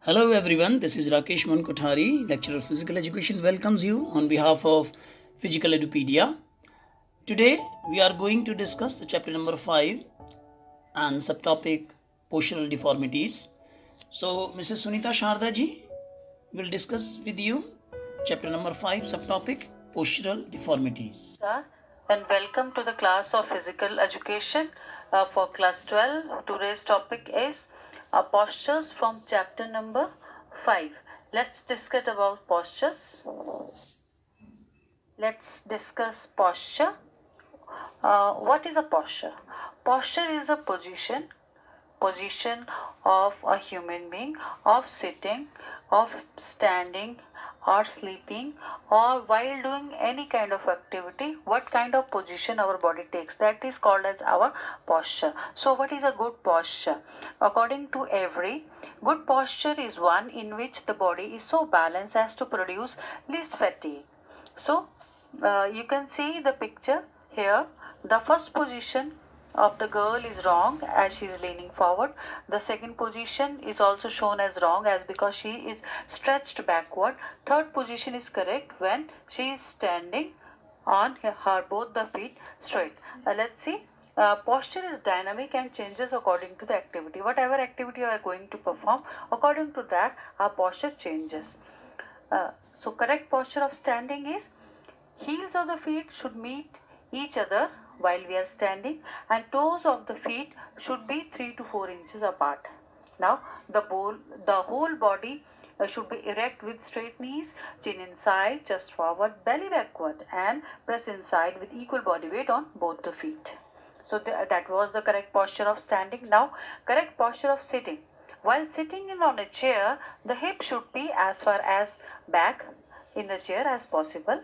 Hello everyone, this is Rakesh Mankothari, lecturer of physical education, welcomes you on behalf of Physical Edupedia. Today we are going to discuss the chapter number 5 and subtopic postural deformities. So Mrs. Sunita Sharda ji will discuss with you chapter number 5 subtopic postural deformities. And welcome to the class of physical education for class 12. Today's topic is postures from chapter number 5. Let's discuss about postures. Let's discuss posture. What is a posture? Posture is a position of a human being, of sitting, of standing, or sleeping, or while doing any kind of activity. What kind of position our body takes, that is called as our posture. So what is a good posture? According to every, good posture is one in which the body is so balanced as to produce least fatigue. So you can see the picture here. The first position of the girl is wrong as she is leaning forward. The second position is also shown as wrong as because she is stretched backward. Third position is correct when she is standing on her both the feet straight. Let's see. Posture is dynamic and changes according to the activity. Whatever activity you are going to perform, according to that, our posture changes. So correct posture of standing is heels of the feet should meet each other while we are standing, and toes of the feet should be 3 to 4 inches apart. Now the whole body should be erect with straight knees, chin inside, chest forward, belly backward, and press inside with equal body weight on both the feet. So that was the correct posture of standing. Now correct posture of sitting. While sitting on a chair, the hip should be as far as back in the chair as possible.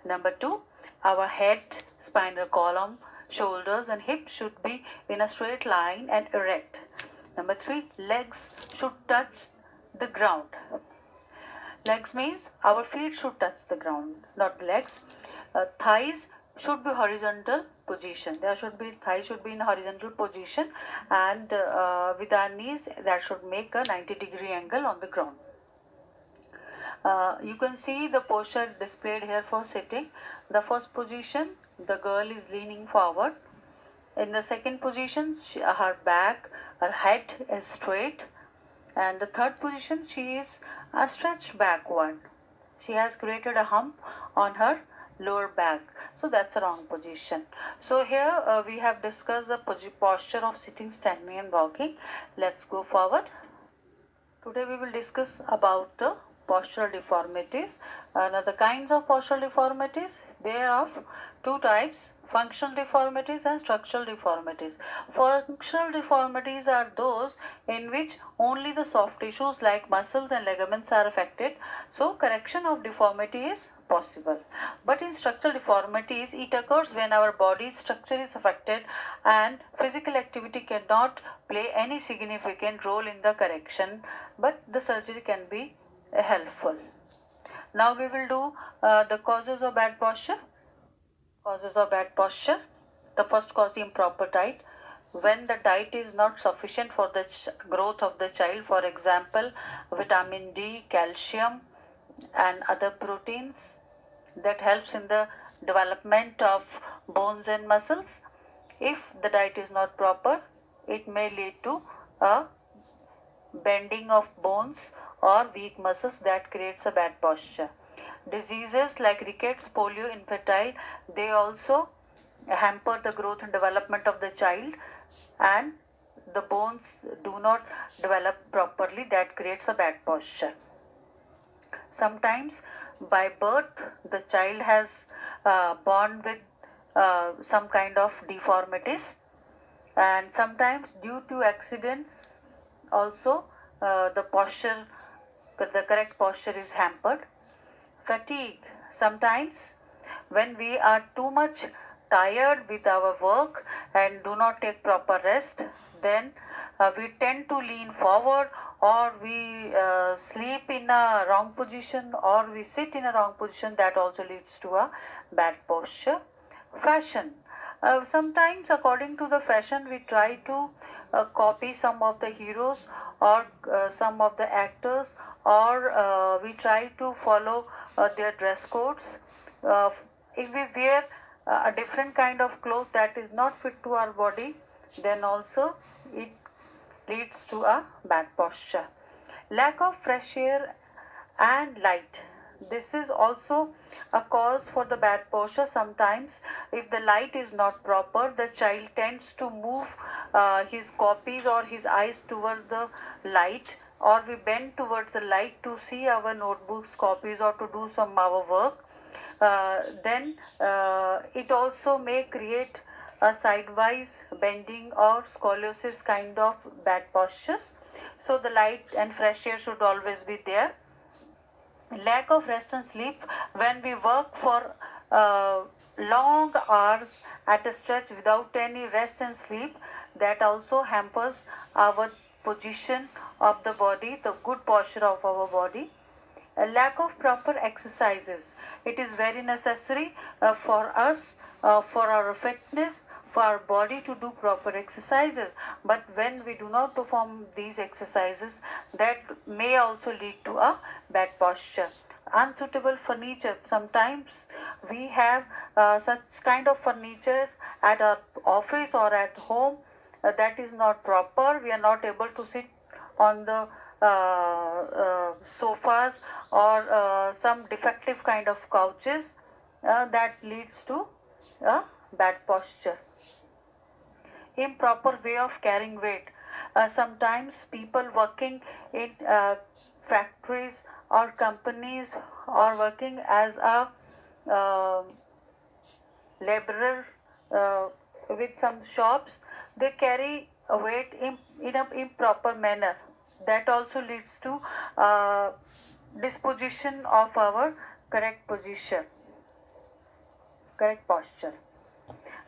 Number two, our head, spinal column, shoulders, and hips should be in a straight line and erect. Number three, legs should touch the ground. Legs means our feet should touch the ground, not legs. Thighs should be horizontal position. There should be thighs should be in horizontal position, and with our knees that should make a 90-degree angle on the ground. You can see the posture displayed here for sitting. The first position, the girl is leaning forward. In the second position, her back, her head is straight. And the third position, she is stretched backward. She has created a hump on her lower back. So that's a wrong position. So here we have discussed the posture of sitting, standing and walking. Let's go forward. Today we will discuss about the postural deformities. Now the kinds of postural deformities, there are of two types: functional deformities and structural deformities. Functional deformities are those in which only the soft tissues like muscles and ligaments are affected, so correction of deformity is possible. But in structural deformities, it occurs when our body's structure is affected and physical activity cannot play any significant role in the correction, but the surgery can be helpful. Now we will do the causes of bad posture. Causes of bad posture. The first cause, improper diet. When the diet is not sufficient for the growth of the child, for example, vitamin D, calcium, and other proteins that helps in the development of bones and muscles. If the diet is not proper, it may lead to a bending of bones or weak muscles that creates a bad posture. Diseases like rickets, polio, infantile, they also hamper the growth and development of the child, and the bones do not develop properly, that creates a bad posture. Sometimes by birth the child has born with some kind of deformities, and sometimes due to accidents also the posture, the correct posture is hampered. Fatigue, sometimes when we are too much tired with our work and do not take proper rest, then we tend to lean forward, or we sleep in a wrong position, or we sit in a wrong position, that also leads to a bad posture. Fashion, sometimes according to the fashion we try to copy some of the heroes or some of the actors, or we try to follow their dress codes. Uh, if we wear a different kind of cloth that is not fit to our body, then also it leads to a bad posture. Lack of fresh air and light. This is also a cause for the bad posture. Sometimes, if the light is not proper, the child tends to move his copies or his eyes toward the light, or we bend towards the light to see our notebooks, copies, or to do some our work. Then it also may create a sidewise bending or scoliosis kind of bad postures. So the light and fresh air should always be there. Lack of rest and sleep. When we work for long hours at a stretch without any rest and sleep, that also hampers our position of the body, the good posture of our body. A lack of proper exercises. It is very necessary for us, for our fitness, for our body to do proper exercises. But when we do not perform these exercises, that may also lead to a bad posture. Unsuitable furniture. Sometimes we have such kind of furniture at our office or at home that is not proper. We are not able to sit on the sofas or some defective kind of couches that leads to bad posture. Improper way of carrying weight. Sometimes people working in factories or companies or working as a uh, laborer with some shops, they carry a weight in an improper manner. That also leads to disposition of our correct position, correct posture.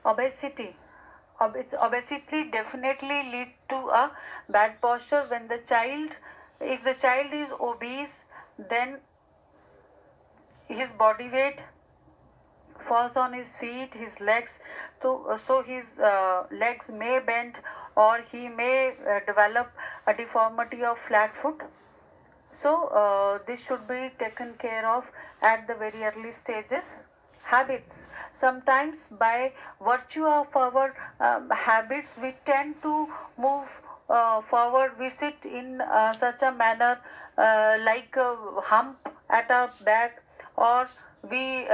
Obesity. Obesity definitely lead to a bad posture when the child, if the child is obese, then his body weight falls on his feet, his legs, so his legs may bend, or he may develop a deformity of flat foot. So this should be taken care of at the very early stages. Habits. Sometimes by virtue of our habits, we tend to move forward. We sit in such a manner like a hump at our back, or we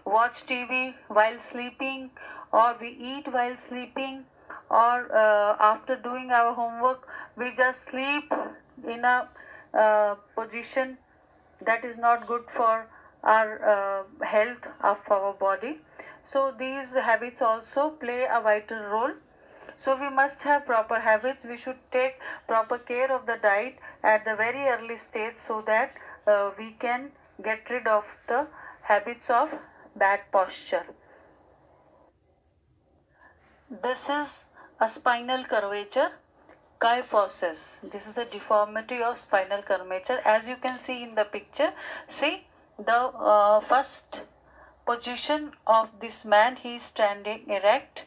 watch TV while sleeping, or we eat while sleeping, or after doing our homework, we just sleep in a position that is not good for our health of our body. So, these habits also play a vital role. So, we must have proper habits. We should take proper care of the diet at the very early stage so that we can get rid of the habits of bad posture. This is a spinal curvature, kyphosis. This is a deformity of spinal curvature. As you can see in the picture, see the first position of this man, he is standing erect,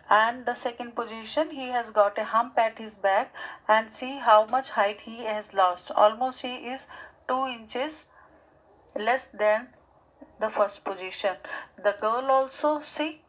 and the second position, he has got a hump at his back, and see how much height he has lost. Almost he is 2 inches less than the first position. The girl also, see,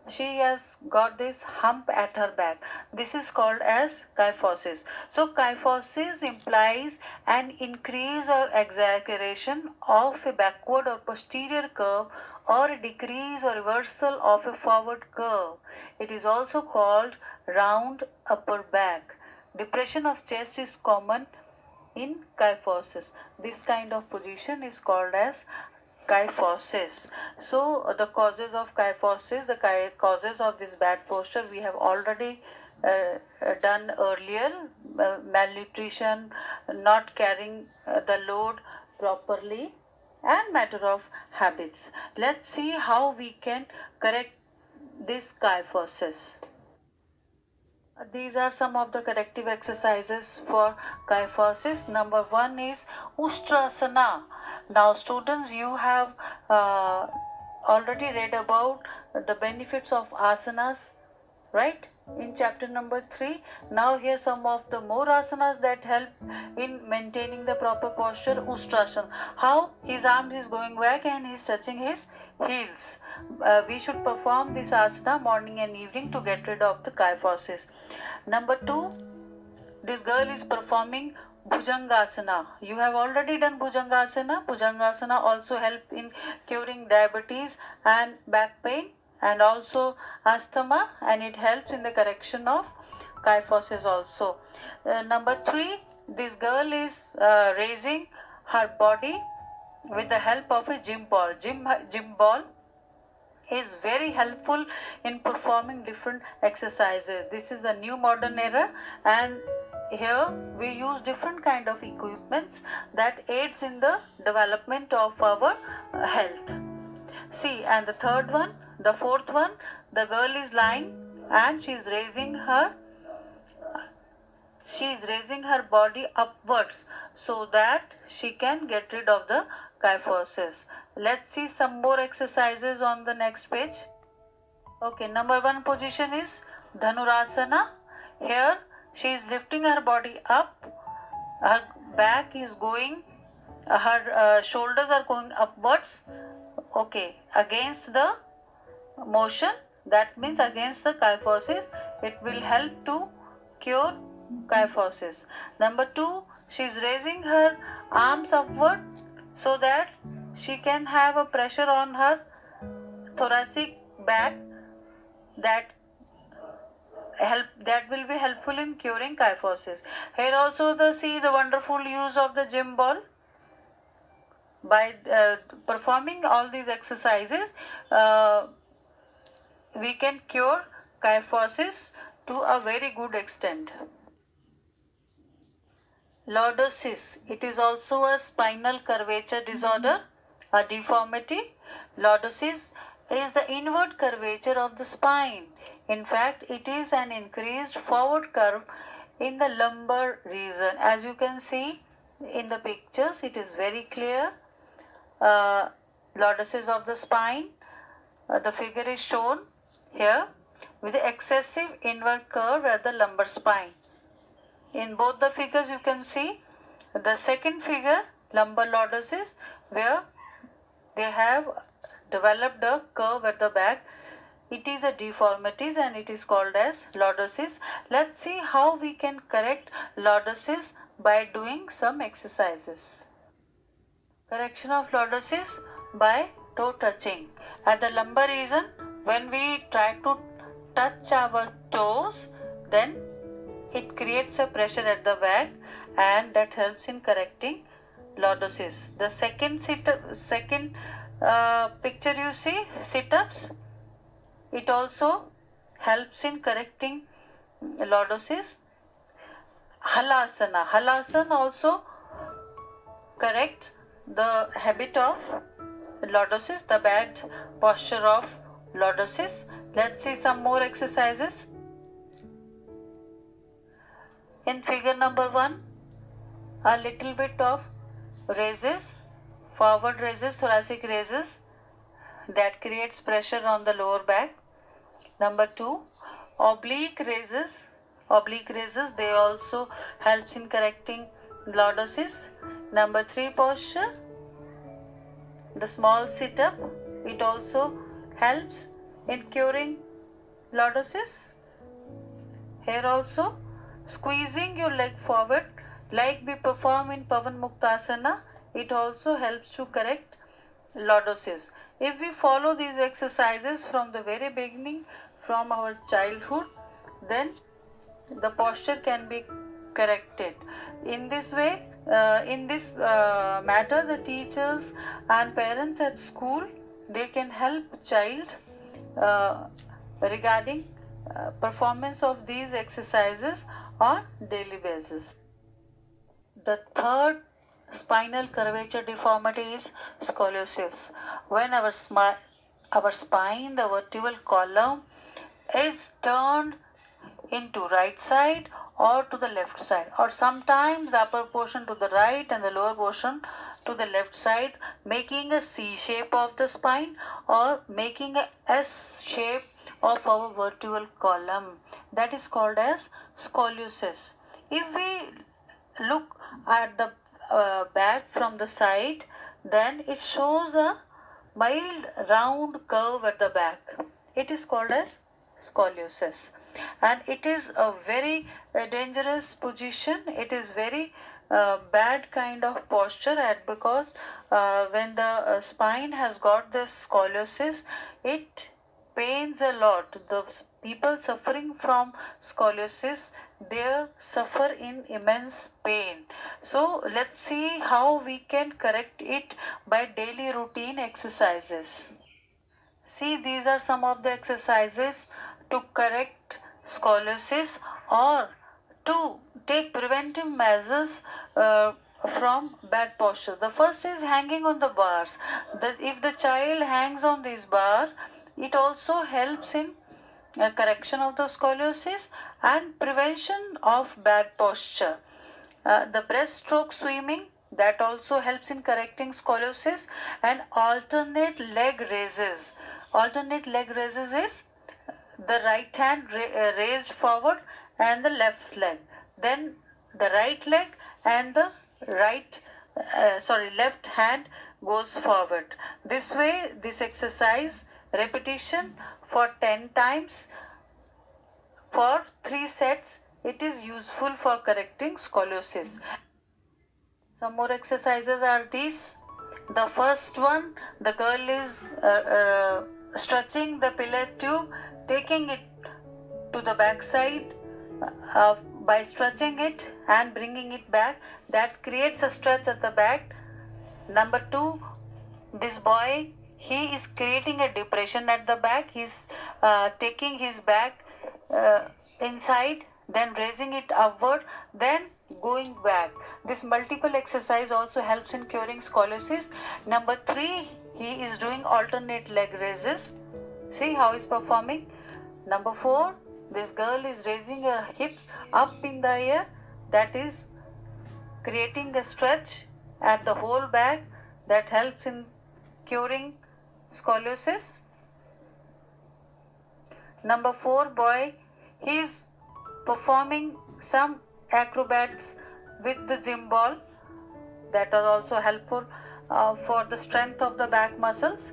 she has got this hump at her back. This is called as kyphosis. So kyphosis implies an increase or exaggeration of a backward or posterior curve, or a decrease or reversal of a forward curve. It is also called round upper back. Depression of chest is common in kyphosis. This kind of position is called as kyphosis. So the causes of kyphosis, the causes of this bad posture, we have already done earlier. Malnutrition, not carrying the load properly, and matter of habits. Let's see how we can correct this kyphosis. These are some of the corrective exercises for kyphosis. Number one is Ustrasana. Now, students, you have already read about the benefits of asanas, right? in chapter number 3. Now here some of the more asanas that help in maintaining the proper posture. Ustrasana, how his arms is going back and he's touching his heels. We should perform this asana morning and evening to get rid of the kyphosis. Number 2, this girl is performing Bhujangasana. You have already done Bhujangasana. Bhujangasana also help in curing diabetes and back pain and also asthma, and it helps in the correction of kyphosis also. Number 3, this girl is raising her body with the help of a gym ball. Gym ball is very helpful in performing different exercises. This is the new modern era, and here we use different kind of equipments that aids in the development of our health. See, and the third one, the fourth one, the girl is lying and she is raising her body upwards so that she can get rid of the kyphosis. Let's see some more exercises on the next page. Okay, number 1 position is Dhanurasana. Here she is lifting her body up, her back is going, her shoulders are going upwards, okay, against the motion, that means against the kyphosis. It will help to cure kyphosis. Number 2, she is raising her arms upward so that she can have a pressure on her thoracic back, that will be helpful in curing kyphosis. Here also see the wonderful use of the gym ball. By performing all these exercises, we can cure kyphosis to a very good extent. Lordosis, it is also a spinal curvature disorder, a deformity. Lordosis is the inward curvature of the spine. In fact, it is an increased forward curve in the lumbar region. As you can see in the pictures, it is very clear. Lordosis of the spine. The figure is shown here with the excessive inward curve at the lumbar spine. In both the figures you can see the second figure, lumbar lordosis, where they have developed a curve at the back. It is a deformity and it is called as lordosis. Let's see how we can correct lordosis by doing some exercises. Correction of lordosis by toe touching. At the lumbar region, when we try to touch our toes, then it creates a pressure at the back, and that helps in correcting lordosis. The second picture you see, sit-ups, it also helps in correcting lordosis. Halasana also corrects the habit of lordosis, the bad posture of lordosis. Let's see some more exercises. In figure number 1, a little bit of raises, forward raises, thoracic raises, that creates pressure on the lower back. Number 2, oblique raises. Oblique raises, they also helps in correcting lordosis. Number 3 posture, the small sit-up, it also helps in curing lordosis. Here also, squeezing your leg forward like we perform in Pavan Muktasana, it also helps to correct lordosis. If we follow these exercises from the very beginning, from our childhood, then the posture can be corrected. In this way, in this matter, the teachers and parents at school, they can help child regarding performance of these exercises on daily basis. The third spinal curvature deformity is scoliosis. When our spine, the vertebral column, is turned into right side or to the left side, or sometimes the upper portion to the right and the lower portion to the left side, making a C shape of the spine or making a S shape of our vertebral column. That is called as scoliosis. If we look at the back from the side, then it shows a mild round curve at the back. It is called as scoliosis, and it is a very dangerous position. It is very bad kind of posture, and because when the spine has got this scoliosis, it pains a lot. The people suffering from scoliosis, they suffer in immense pain. So let's see how we can correct it by daily routine exercises. See, these are some of the exercises to correct scoliosis or to take preventive measures from bad posture. The first is hanging on the bars. If the child hangs on this bar, it also helps in correction of the scoliosis and prevention of bad posture. The breaststroke swimming, that also helps in correcting scoliosis, and alternate leg raises. Alternate leg raises is the right hand raised forward and the left leg, then the right leg and the left hand goes forward. This way, this exercise repetition for 10 times for 3 sets, it is useful for correcting scoliosis. Some more exercises are these. The first one, the girl is stretching the pillar tube, taking it to the back side by stretching it and bringing it back. That creates a stretch at the back. Number 2, this boy, he is creating a depression at the back. He's taking his back inside, then raising it upward, then going back. This multiple exercise also helps in curing scoliosis. Number 3, he is doing alternate leg raises. See how he's performing. Number 4, this girl is raising her hips up in the air. That is creating a stretch at the whole back that helps in curing scoliosis. Number 4 boy, he is performing some acrobats with the gym ball. That is also helpful for the strength of the back muscles.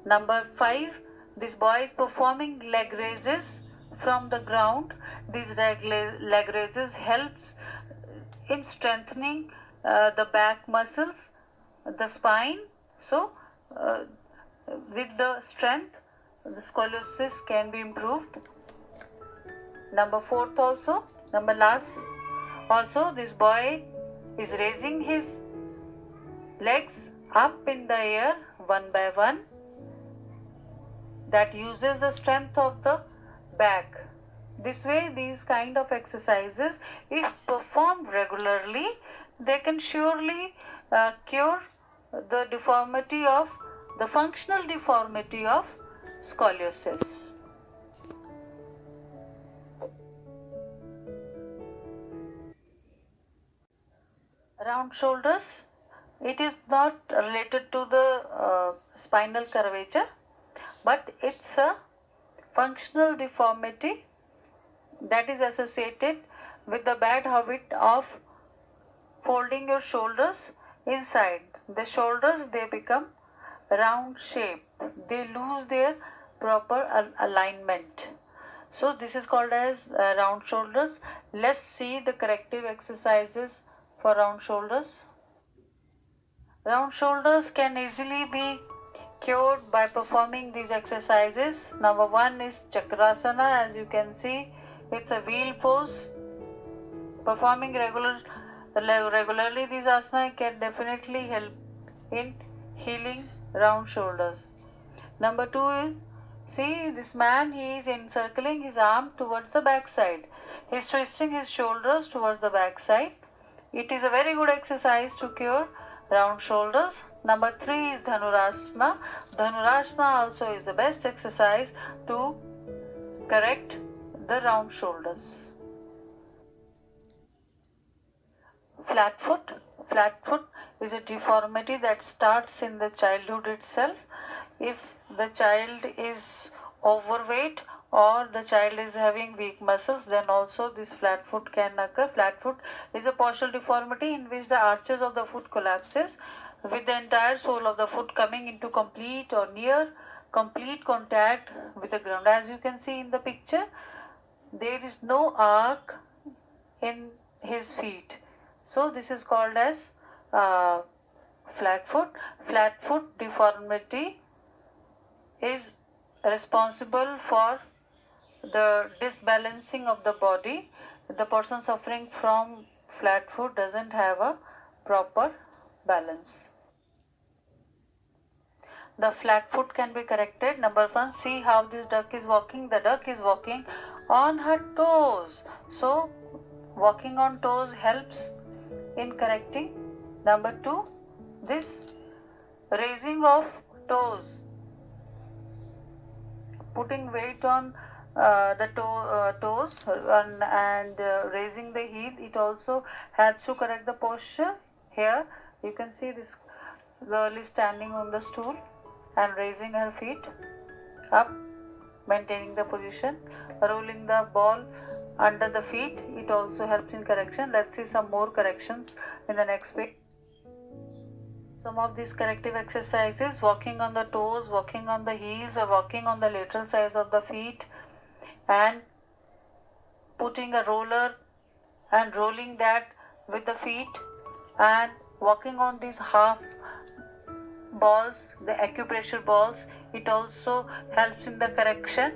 Number 5, this boy is performing leg raises from the ground. These leg raises helps in strengthening the back muscles, the spine. So with the strength, the scoliosis can be improved. Number 4th also, number last also, this boy is raising his legs up in the air one by one. That uses the strength of the back. This way, these kind of exercises, if performed regularly, they can surely cure the deformity of the functional deformity of scoliosis. Round shoulders, it is not related to the spinal curvature, but it's a functional deformity that is associated with the bad habit of folding your shoulders inside. The shoulders, they become round shape. They lose their proper alignment. So this is called as round shoulders. Let's see the corrective exercises for round shoulders. Round shoulders can easily be cured by performing these exercises. Number 1 is Chakrasana. As you can see, it's a wheel pose. Performing regularly these asana can definitely help in healing round shoulders. Number 2 is, see this man, he is encircling his arm towards the back side. He is twisting his shoulders towards the back side. It is a very good exercise to cure round shoulders. Number 3 is Dhanurasana. Dhanurasana also is the best exercise to correct the round shoulders. Flat foot. Flat foot is a deformity that starts in the childhood itself. If the child is overweight or the child is having weak muscles, then also this flat foot can occur. Flat foot is a partial deformity in which the arches of the foot collapses with the entire sole of the foot coming into complete or near complete contact with the ground. As you can see in the picture, there is no arc in his feet. So this is called as flat foot. Flat foot deformity is responsible for the disbalancing of the body. The person suffering from flat foot doesn't have a proper balance. The flat foot can be corrected. Number one, see how this duck is walking. The duck is walking on her toes. So walking on toes helps in correcting. Number two, this raising of toes, putting weight on the toes and raising the heel, it also helps to correct the posture. Here you can see this girl is standing on the stool and raising her feet up, maintaining the position, rolling the ball under the feet. It also helps in correction. Let's see some more corrections in the next page. Some of these corrective exercises: walking on the toes, walking on the heels, or walking on the lateral sides of the feet, and putting a roller and rolling that with the feet, and walking on these half balls, the acupressure balls. It also helps in the correction,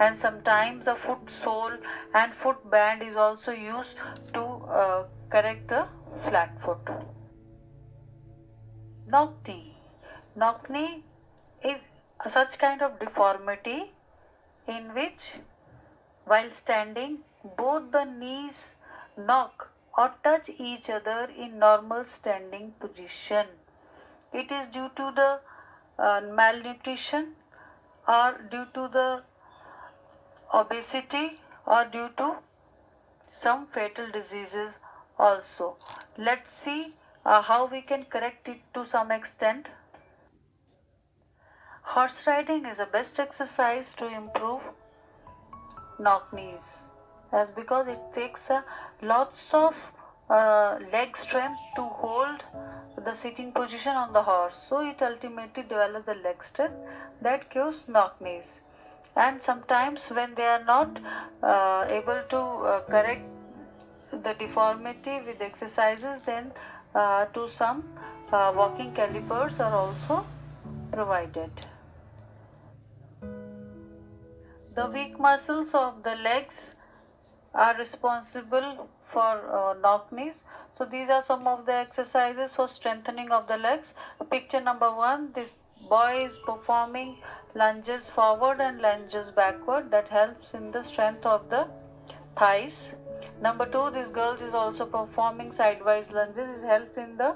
and sometimes the foot sole and foot band is also used to correct the flat foot. Knock knee. Knock knee is such kind of deformity in which while standing both the knees knock or touch each other in normal standing position. It is due to the malnutrition or due to the obesity or due to some fatal diseases also. Let's see how we can correct it to some extent. Horse riding is the best exercise to improve knock knees, as because it takes lots of leg strength to hold the sitting position on the horse, so it ultimately develops the leg strength that cures knock knees. And sometimes when they are not able to correct the deformity with exercises, then to some walking calipers are also provided. The weak muscles of the legs are responsible for knock knees. So these are some of the exercises for strengthening of the legs. Picture number one, this boy is performing lunges forward and lunges backward. That helps in the strength of the thighs. Number two, this girl is also performing sidewise lunges. It helps in the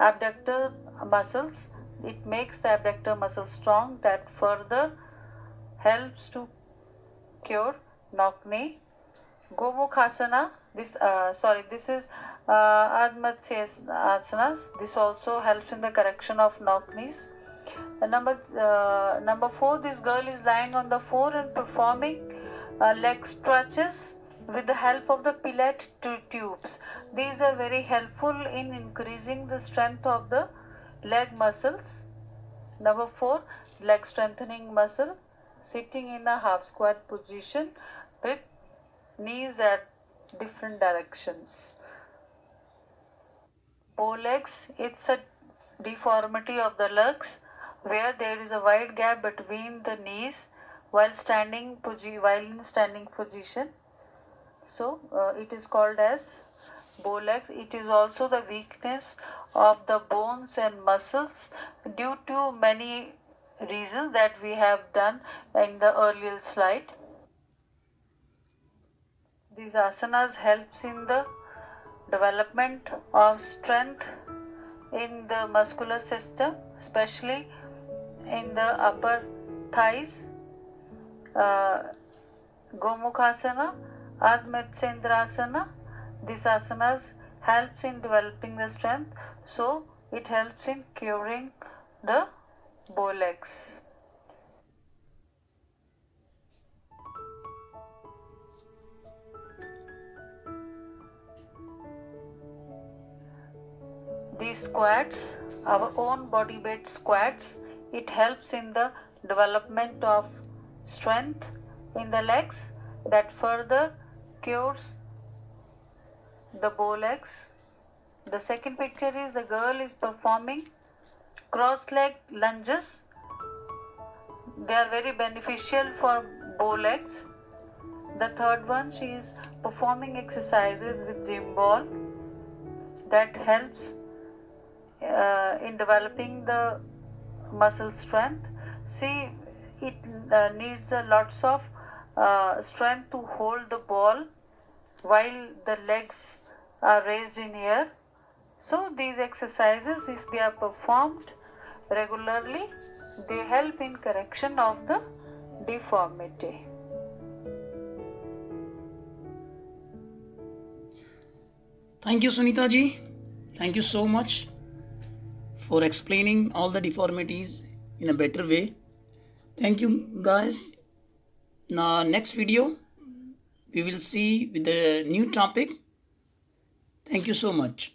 abductor muscles. It makes the abductor muscles strong. That further helps to cure knock knee. Gomukhasana. This is Admatyasanas. This also helps in the correction of knock knees. Number four, this girl is lying on the floor and performing leg stretches with the help of the pilate tubes. These are very helpful in increasing the strength of the leg muscles. Number four, leg strengthening muscle, sitting in a half squat position with knees at different directions. Bow legs, it's a deformity of the legs where there is a wide gap between the knees while in standing position. So it is called as bow legs. It is also the weakness of the bones and muscles due to many reasons that we have done in the earlier slide. These asanas helps in the development of strength in the muscular system, especially in the upper thighs. Gomukhasana, Ardha these asanas helps in developing the strength, so it helps in curing the bow legs. the squats, our own body weight squats. It helps in the development of strength in the legs that further cures the bow legs. The second picture is the girl is performing cross leg lunges. They are very beneficial for bow legs. The third one, she is performing exercises with gym ball that helps in developing the muscle strength. See, it needs a lots of strength to hold the ball while the legs are raised in air. So these exercises, if they are performed regularly, they help in correction of the deformity. Thank you, Sunita ji. Thank you so much for explaining all the deformities in a better way. Thank you, guys. Now, next video, we will see with a new topic. Thank you so much.